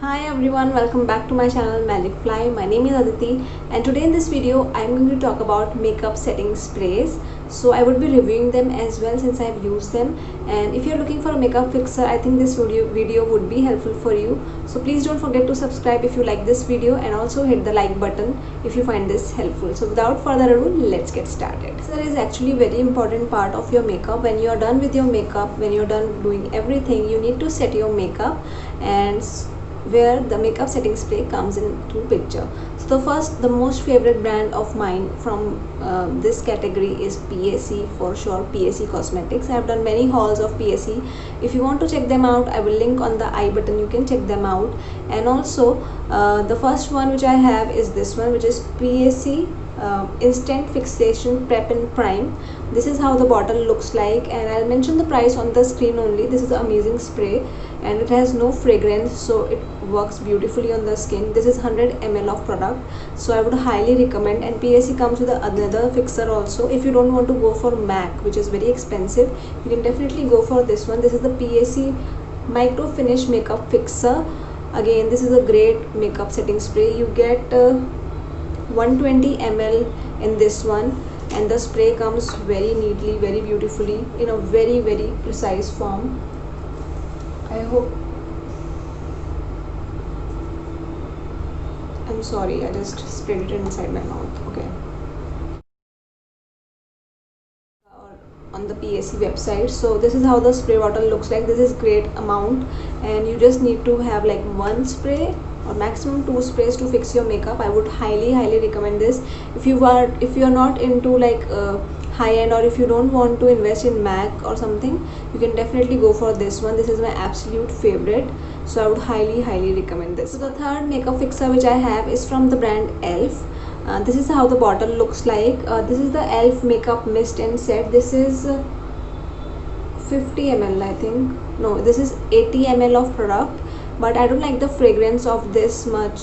Hi everyone, welcome back to my channel Magic Fly. My name is Aditi and today in this video I am going to talk about makeup setting sprays. So I would be reviewing them as well since I have used them, and if you are looking for a makeup fixer, I think this video would be helpful for you. So please don't forget to subscribe if you like this video and also hit the like button if you find this helpful. So without further ado, let's get started. Fixer is actually a very important part of your makeup. When you are done with your makeup, when you are done doing everything, you need to set your makeup, and where the makeup setting spray comes into picture. So the most favorite brand of mine from this category is PAC, for sure, PAC Cosmetics. I have done many hauls of PAC. If you want to check them out, I will link on the I button. You can check them out. And also the first one which I have is this one, which is PAC Instant Fixation Prep and Prime. This is how the bottle looks like, and I'll mention the price on the screen only. This is an amazing spray and it has no fragrance, so it works beautifully on the skin. This is 100 ml of product, so I would highly recommend. And PAC comes with another fixer also. If you don't want to go for MAC, which is very expensive, you can definitely go for this one. This is the PAC Micro Finish Makeup Fixer. Again, this is a great makeup setting spray. You get 120 ml in this one, and the spray comes very neatly, very beautifully, in a very precise form. I hope, I'm sorry, I just sprayed it inside my mouth. Okay. On the PAC website. So this is how the spray bottle looks like. This is great amount, and you just need to have like one spray or maximum 2 sprays to fix your makeup. I would highly recommend this. If you are not into like high end, or if you don't want to invest in MAC or something, you can definitely go for this one. This is my absolute favorite, so I would highly recommend this. So the third makeup fixer which I have is from the brand ELF. This is how the bottle looks like. This is the ELF makeup mist and set. This is 50 ml, I think. No, this is 80 ml of product, but I don't like the fragrance of this much.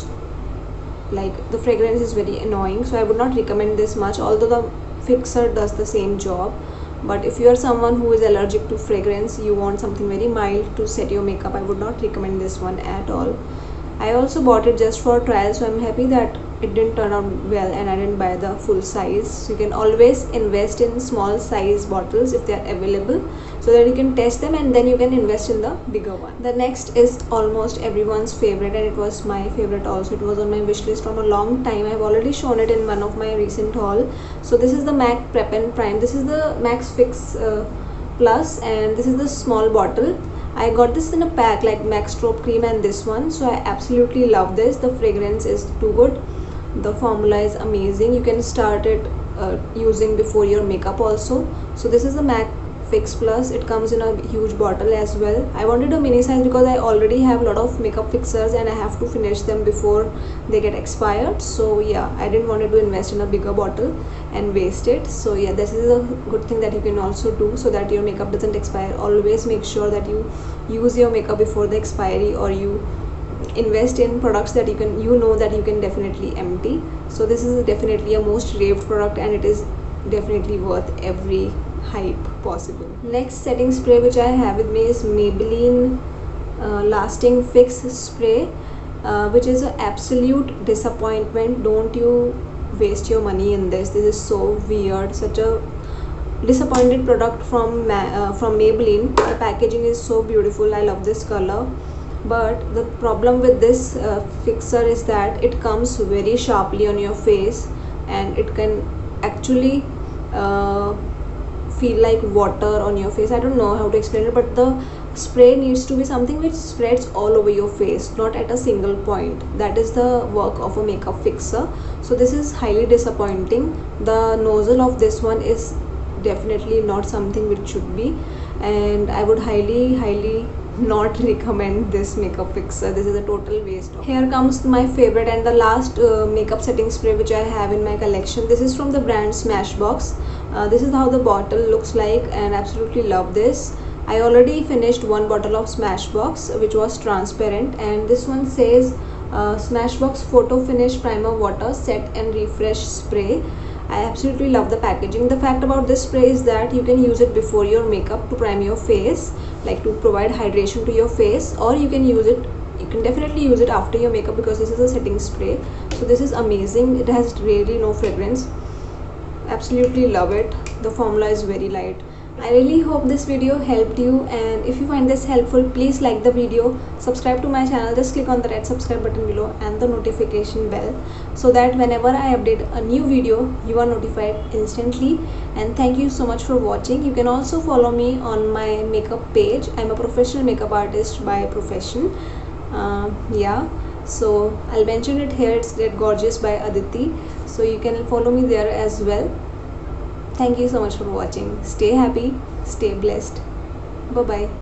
Like, the fragrance is very annoying, so I would not recommend this much, although the fixer does the same job. But if you are someone who is allergic to fragrance, you want something very mild to set your makeup, I would not recommend this one at all. I also bought it just for trial, so I'm happy that it didn't turn out well and I didn't buy the full size. So you can always invest in small size bottles if they are available, so that you can test them and then you can invest in the bigger one. The next is almost everyone's favorite, and it was my favorite also. It was on my wish list from a long time. I've already shown it in one of my recent haul. So this is the MAC Prep and Prime. This is the Max Fix Plus, and this is the small bottle. I got this in a pack, like Max Strobe Cream and this one, so I absolutely love this. The fragrance is too good. The formula is amazing. You can start it using before your makeup also. So this is the MAC Fix Plus. It comes in a huge bottle as well. I wanted a mini size because I already have a lot of makeup fixers and I have to finish them before they get expired. So yeah, I didn't want to invest in a bigger bottle and waste it. So yeah, this is a good thing that you can also do so that your makeup doesn't expire. Always make sure that you use your makeup before the expiry, or you invest in products that you know that you can definitely empty. So this is definitely a most raved product, and it is definitely worth every hype possible. Next setting spray which I have with me is Maybelline Lasting Fix Spray, which is an absolute disappointment. Don't you waste your money in this. This is so weird. Such a disappointed product from Maybelline. The packaging is so beautiful. I love this color, but the problem with this fixer is that it comes very sharply on your face, and it can actually feel like water on your face. I don't know how to explain it, but the spray needs to be something which spreads all over your face, not at a single point. That is the work of a makeup fixer. So this is highly disappointing. The nozzle of this one is definitely not something which should be, and I would highly not recommend this makeup fixer. This is a total waste. Here comes my favorite and the last makeup setting spray which I have in my collection. This is from the brand Smashbox. This is how the bottle looks like, and absolutely love this. I already finished one bottle of Smashbox which was transparent, and this one says Smashbox Photo Finish Primer Water Set and Refresh Spray. I absolutely love the packaging. The fact about this spray is that you can use it before your makeup to prime your face, like to provide hydration to your face, or you can use it you can definitely use it after your makeup because this is a setting spray. So this is amazing. It has really no fragrance. Absolutely love it. The formula is very light. I really hope this video helped you, and if you find this helpful, please like the video, subscribe to my channel. Just click on the red subscribe button below and the notification bell so that whenever I update a new video, you are notified instantly. And thank you so much for watching. You can also follow me on my makeup page. I'm a professional makeup artist by profession. Yeah, so I'll mention it here. It's Get Gorgeous by Aditi, so you can follow me there as well. Thank you so much for watching. Stay happy, stay blessed. Bye bye.